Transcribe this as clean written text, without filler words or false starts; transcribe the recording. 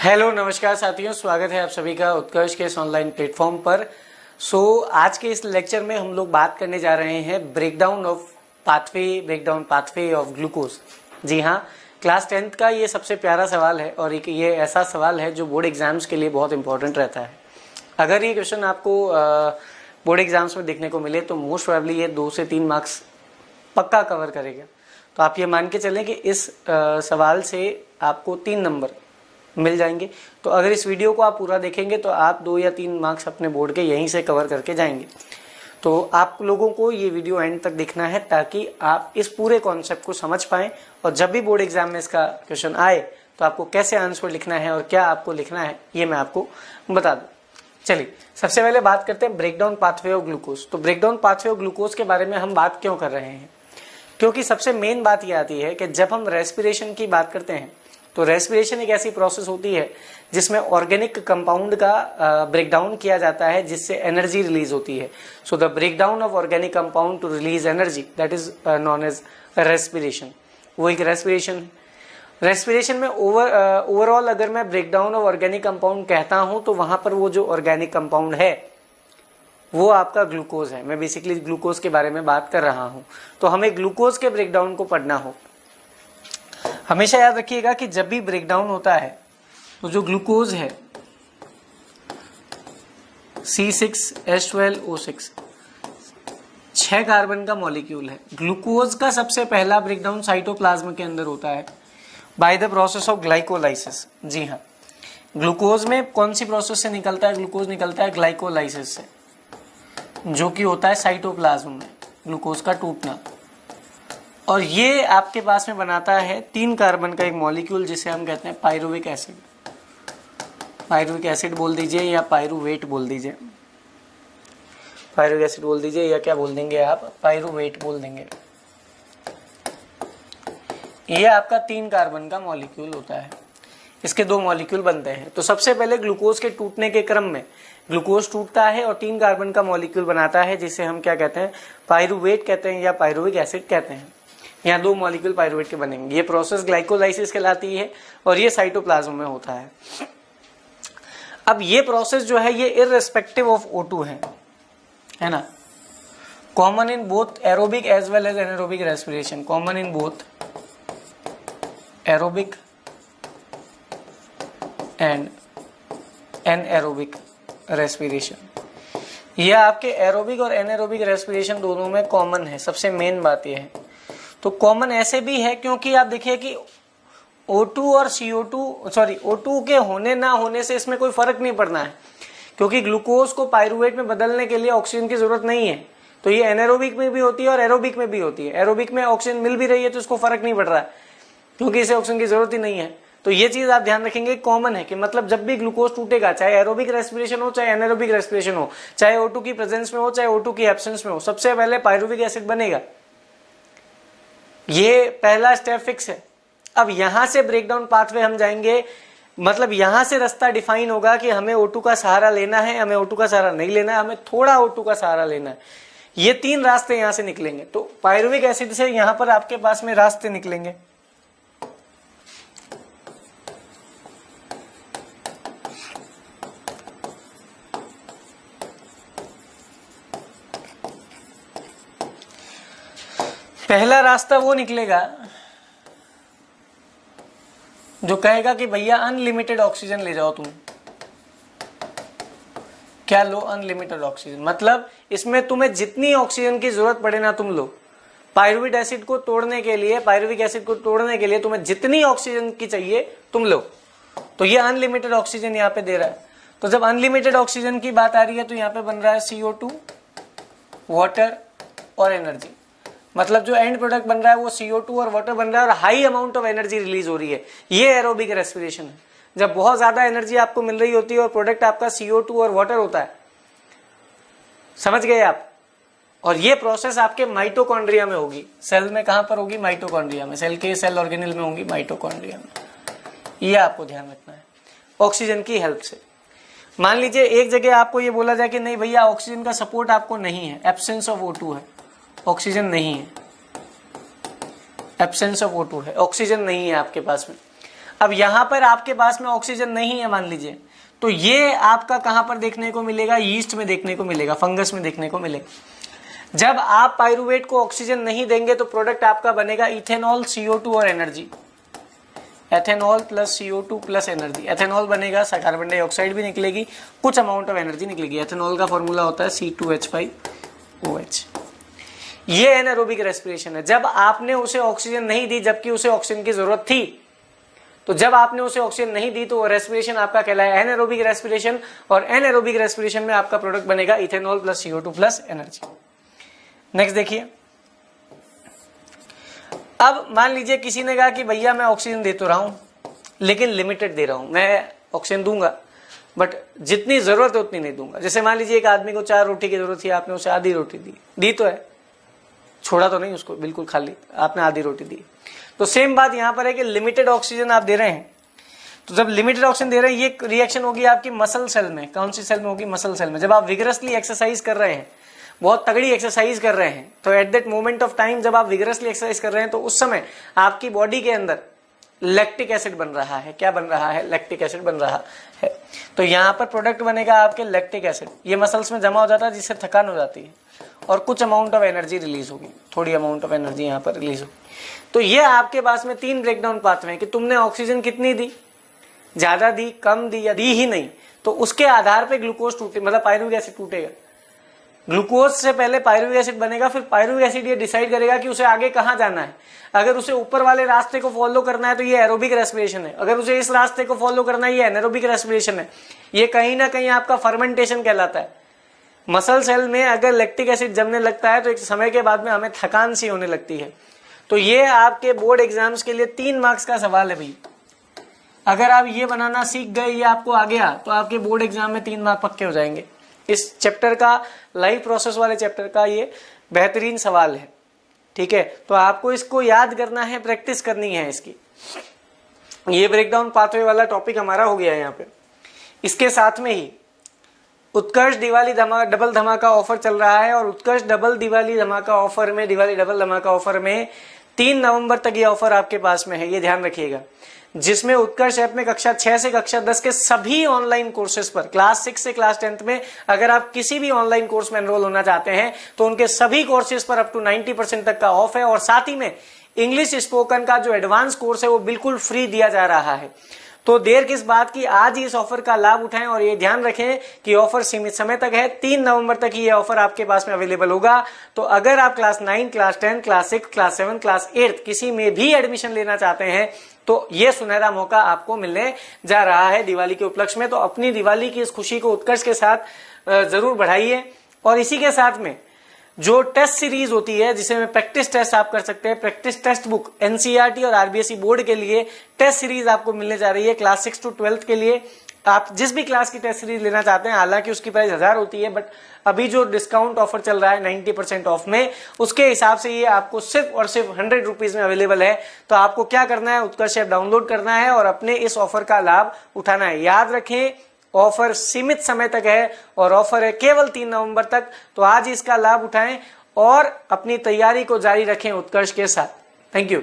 Hello नमस्कार साथियों, स्वागत है आप सभी का उत्कर्ष के इस ऑनलाइन प्लेटफॉर्म पर। आज के इस लेक्चर में हम लोग बात करने जा रहे हैं ब्रेकडाउन पाथवे ऑफ ग्लूकोज। जी हाँ, क्लास 10th का ये सबसे प्यारा सवाल है और ये ऐसा सवाल है जो बोर्ड एग्जाम्स के लिए बहुत इंपॉर्टेंट रहता है। अगर ये क्वेश्चन आपको बोर्ड एग्जाम्स में देखने को मिले तो मोस्ट प्रोबेबली ये 2 से 3 मार्क्स पक्का कवर करेगा। तो आप ये मान के चलें कि इस सवाल से आपको 3 नंबर मिल जाएंगे। तो अगर इस वीडियो को आप पूरा देखेंगे तो आप 2 या 3 मार्क्स अपने बोर्ड के यहीं से कवर करके जाएंगे। तो आप लोगों को ये वीडियो एंड तक देखना है ताकि आप इस पूरे कॉन्सेप्ट को समझ पाएं और जब भी बोर्ड एग्जाम में इसका क्वेश्चन आए तो आपको कैसे आंसर लिखना है और क्या आपको लिखना है ये मैं आपको बता दूं। चलिए सबसे पहले बात करते हैं ब्रेकडाउन पाथवे ऑफ ग्लूकोज। तो ब्रेकडाउन पाथवे ऑफ ग्लूकोज के बारे में हम बात क्यों कर रहे हैं, क्योंकि सबसे मेन बात यह आती है कि जब हम रेस्पिरेशन की बात करते हैं तो रेस्पिरेशन एक ऐसी प्रोसेस होती है जिसमें ऑर्गेनिक कंपाउंड का ब्रेकडाउन किया जाता है जिससे एनर्जी रिलीज होती है। So the breakdown of organic compound to release energy, that is known as respiration. वो एक रेस्पिरेशन है। रेस्पिरेशन में ओवरऑल अगर मैं ब्रेकडाउन ऑफ ऑर्गेनिक कंपाउंड कहता हूं तो वहां पर वो जो ऑर्गेनिक कंपाउंड है वो आपका ग्लूकोज है। मैं बेसिकली ग्लूकोज के बारे में बात कर रहा हूं। तो हमें ग्लूकोज के ब्रेकडाउन को पढ़ना हो। हमेशा याद रखिएगा कि जब भी ब्रेकडाउन होता है तो जो ग्लूकोज है C6H12O6 6 कार्बन का मॉलिक्यूल है। ग्लूकोज का सबसे पहला ब्रेकडाउन साइटोप्लाज्म के अंदर होता है by the process of glycolysis. जी हाँ, ग्लूकोज में कौन सी प्रोसेस से निकलता है? ग्लूकोज निकलता है ग्लाइकोलाइसिस से, जो कि होता है साइटोप्लाज्म में ग्लूकोज का टूटना। और ये आपके पास में बनाता है 3 कार्बन का एक मॉलिक्यूल जिसे हम कहते हैं पायरुविक एसिड। पायरुविक एसिड बोल दीजिए या पायरुवेट बोल दीजिए। पायरुविक एसिड बोल दीजिए या क्या बोल देंगे आप, पायरुवेट बोल देंगे। ये आपका 3 कार्बन का मॉलिक्यूल होता है। इसके 2 मॉलिक्यूल बनते हैं। तो सबसे पहले ग्लूकोज के टूटने के क्रम में ग्लूकोज टूटता है और 3 कार्बन का मॉलिक्यूल बनाता है जिसे हम क्या कहते हैं, पायरुवेट कहते हैं या पायरुविक एसिड कहते हैं। यहाँ 2 मॉलिक्यूल पायरुवेट के बनेंगे। ये प्रोसेस ग्लाइकोलाइसिस कहलाती है और ये साइटोप्लाज्म में होता है। अब ये प्रोसेस जो है ये इररिस्पेक्टिव ऑफ O2 है ना, common in both aerobic as well as anaerobic respiration. Common in both aerobic and anaerobic respiration. ये आपके एरोबिक और एनारोबिक रेस्पिरेशन दोनों में कॉमन है। सबसे मेन बात ये है। तो कॉमन ऐसे भी है क्योंकि आप देखिए कि O2 और O2 के होने ना होने से इसमें कोई फर्क नहीं पड़ना है, क्योंकि ग्लूकोज को पायरुवेट में बदलने के लिए ऑक्सीजन की जरूरत नहीं है। तो ये एनारोबिक में भी होती है और एरोबिक में भी होती है। एरोबिक में ऑक्सीजन मिल भी रही है तो इसको फर्क नहीं पड़ रहा है क्योंकि इसे ऑक्सीजन की जरूरत ही नहीं है। तो ये चीज आप ध्यान रखेंगे, कॉमन है कि मतलब जब भी ग्लूकोज टूटेगा, चाहे एरोबिक रेस्पिरेशन हो चाहे एनारोबिक रेस्पिरेशन हो, चाहे O2 की प्रेजेंस में हो चाहे O2 की एब्सेंस में हो, सबसे पहले पायरुविक एसिड बनेगा। ये पहला स्टेप फिक्स है। अब यहां से ब्रेकडाउन पाथवे हम जाएंगे, मतलब यहां से रास्ता डिफाइन होगा कि हमें O2 का सहारा लेना है, हमें O2 का सहारा नहीं लेना है, हमें थोड़ा O2 का सहारा लेना है। ये 3 रास्ते यहां से निकलेंगे। तो पायरुविक एसिड से यहां पर आपके पास में रास्ते निकलेंगे। पहला रास्ता वो निकलेगा जो कहेगा कि भैया अनलिमिटेड ऑक्सीजन ले जाओ तुम। क्या लो? Unlimited oxygen. मतलब इसमें तुम्हें जितनी ऑक्सीजन की जरूरत पड़े ना तुम लो। पायरुविक एसिड को तोड़ने के लिए तुम्हें जितनी ऑक्सीजन की चाहिए तुम लो। तो ये अनलिमिटेड ऑक्सीजन यहाँ पे दे रहा है। तो जब अनलिमिटेड ऑक्सीजन की बात आ रही है तो यहाँ पे बन रहा है CO2, वाटर और एनर्जी। मतलब जो एंड प्रोडक्ट बन रहा है वो CO2 और वाटर बन रहा है और high amount of energy release हो रही है। ये एरोबिक रेस्पिरेशन है, जब बहुत ज्यादा एनर्जी आपको मिल रही होती है और प्रोडक्ट आपका CO2 और वाटर होता है। समझ गए आप? और ये प्रोसेस आपके माइटोकॉन्ड्रिया में होगी। सेल में कहां पर होगी? माइटोकॉन्ड्रिया में। सेल के सेल ऑर्गेनेल में होंगी माइटोकॉन्ड्रिया में। ये आपको ध्यान रखना है ऑक्सीजन की हेल्प से। मान लीजिए एक जगह आपको ये बोला जाए कि नहीं भैया ऑक्सीजन का सपोर्ट आपको नहीं है, एब्सेंस ऑफ O2 है, ऑक्सीजन नहीं है, एब्सेंस ऑफ O2 है, ऑक्सीजन नहीं है आपके पास में। अब यहां पर आपके पास में ऑक्सीजन नहीं है मान लीजिए, तो ये आपका कहां पर देखने को मिलेगा, यीस्ट में देखने को मिलेगा, फंगस में देखने को मिलेगा। जब आप पाइरूवेट को ऑक्सीजन नहीं देंगे तो प्रोडक्ट आपका बनेगा इथेनॉल, CO2 और energy, ethanol plus CO2 plus energy. Ethanol बनेगा, कार्बन डाइऑक्साइड भी निकलेगी, कुछ अमाउंट ऑफ एनर्जी निकलेगी। एथेनॉल का फॉर्मूला होता है C2H5OH। ये एनारोबिक रेस्पिरेशन है। जब आपने उसे ऑक्सीजन नहीं दी जबकि उसे ऑक्सीजन की जरूरत थी, तो जब आपने उसे ऑक्सीजन नहीं दी तो वो रेस्पिरेशन आपका कहलाया एनारोबिक रेस्पिरेशन, और एनारोबिक रेस्पिरेशन में आपका प्रोडक्ट बनेगा ethanol plus CO2 plus energy. Next देखिए, अब मान लीजिए किसी ने कहा कि भैया मैं ऑक्सीजन दे तो रहा हूं लेकिन लिमिटेड दे रहा हूं, मैं ऑक्सीजन दूंगा बट जितनी जरूरत है उतनी नहीं दूंगा। जैसे मान लीजिए एक आदमी को 4 रोटी की जरूरत थी, आपने उसे आधी रोटी दी तो है, छोड़ा तो नहीं उसको बिल्कुल खाली, आपने आधी रोटी दी। तो सेम बात यहां पर है कि लिमिटेड ऑक्सीजन आप दे रहे हैं, तो जब लिमिटेड ऑक्सीजन दे रहे हैं ये रिएक्शन होगी आपकी मसल सेल में। कौन सी सेल में होगी? मसल सेल में। जब आप विगरसली एक्सरसाइज कर रहे हैं, बहुत तगड़ी एक्सरसाइज कर रहे हैं, तो at that moment of time जब आप विगरसली एक्सरसाइज कर रहे हैं तो उस समय आपकी बॉडी के अंदर लैक्टिक एसिड बन रहा है। क्या बन रहा है? लैक्टिक एसिड बन रहा है। तो यहाँ पर प्रोडक्ट बनेगा आपके लैक्टिक एसिड। ये मसल्स में जमा हो जाता है जिससे थकान हो जाती है और कुछ अमाउंट ऑफ एनर्जी रिलीज होगी, थोड़ी अमाउंट ऑफ एनर्जी यहाँ पर रिलीज होगी। तो ये आपके पास में 3 ब्रेकडाउन पाथवे हैं कि तुमने ऑक्सीजन कितनी दी, ज्यादा दी, कम दी या दी ही नहीं, तो उसके आधार पर ग्लूकोज टूटे, मतलब पायरुविक एसिड टूटेगा। ग्लूकोज से पहले पायरुविक एसिड बनेगा, फिर पायरुविक एसिड ये डिसाइड करेगा कि उसे आगे कहां जाना है। अगर उसे ऊपर वाले रास्ते को फॉलो करना है तो ये एरोबिक रेस्पिरेशन है, अगर उसे इस रास्ते को फॉलो करना है ये एनारोबिक रेस्पिरेशन है। ये कहीं ना कहीं आपका फर्मेंटेशन कहलाता है। मसल सेल में अगर लैक्टिक एसिड जमने लगता है तो एक समय के बाद में हमें थकान सी होने लगती है। तो ये आपके बोर्ड एग्जाम्स के लिए 3 मार्क्स का सवाल है भाई। अगर आप ये बनाना सीख गए, ये आपको आ गया, तो आपके बोर्ड एग्जाम में 3 मार्क पक्के हो जाएंगे। इस चैप्टर का, लाइव प्रोसेस वाले चैप्टर का ये बेहतरीन सवाल है। ठीक है, तो आपको इसको याद करना है, प्रैक्टिस करनी है इसकी। ये ब्रेकडाउन पाथवे वाला टॉपिक हमारा हो गया है यहाँ पे। इसके साथ में ही उत्कर्ष दिवाली डबल धमाका ऑफर चल रहा है, और उत्कर्ष डबल दिवाली धमाका ऑफर में, दिवाली डबल धमाका ऑफर में 3 नवंबर तक ये ऑफर आपके पास में है, ये ध्यान रखिएगा। जिसमें उत्कर्ष ऐप में कक्षा 6 से कक्षा 10 के सभी ऑनलाइन कोर्सेज पर, क्लास 6 से क्लास 10th में अगर आप किसी भी ऑनलाइन कोर्स में एनरोल होना चाहते हैं तो उनके सभी कोर्सेज पर अप टू 90% तक का ऑफ है। और साथ ही में इंग्लिश स्पोकन का जो एडवांस कोर्स है वो बिल्कुल फ्री दिया जा रहा है। तो देर किस बात की, आज ही इस ऑफर का लाभ उठाएं। और ये ध्यान रखें कि ऑफर सीमित समय तक है, 3 नवंबर तक ये ऑफर आपके पास में अवेलेबल होगा। तो अगर आप class 9, class 10, class 6, class 7, class 8 किसी में भी एडमिशन लेना चाहते हैं तो ये सुनहरा मौका आपको मिलने जा रहा है दिवाली के उपलक्ष्य में। तो अपनी दिवाली की इस खुशी को उत्कर्ष के साथ जरूर बढ़ाइए। और इसी के साथ में जो टेस्ट सीरीज होती है जिसे में प्रैक्टिस टेस्ट आप कर सकते हैं, प्रैक्टिस टेस्ट बुक NCERT और RBSE बोर्ड के लिए टेस्ट सीरीज आपको मिलने जा रही है। क्लास 6 to 12 के लिए आप जिस भी क्लास की टेस्ट सीरीज लेना चाहते हैं, हालांकि उसकी प्राइस 1000 होती है, बट अभी जो डिस्काउंट ऑफर चल रहा है 90% ऑफ में, उसके हिसाब से ये आपको सिर्फ और सिर्फ 100 रुपीज में अवेलेबल है। तो आपको क्या करना है, उत्कर्ष ऐप डाउनलोड करना है और अपने इस ऑफर का लाभ उठाना है। याद रखें, ऑफर सीमित समय तक है और ऑफर है केवल 3 नवंबर तक। तो आज इसका लाभ उठाएं और अपनी तैयारी को जारी रखें उत्कर्ष के साथ। Thank you.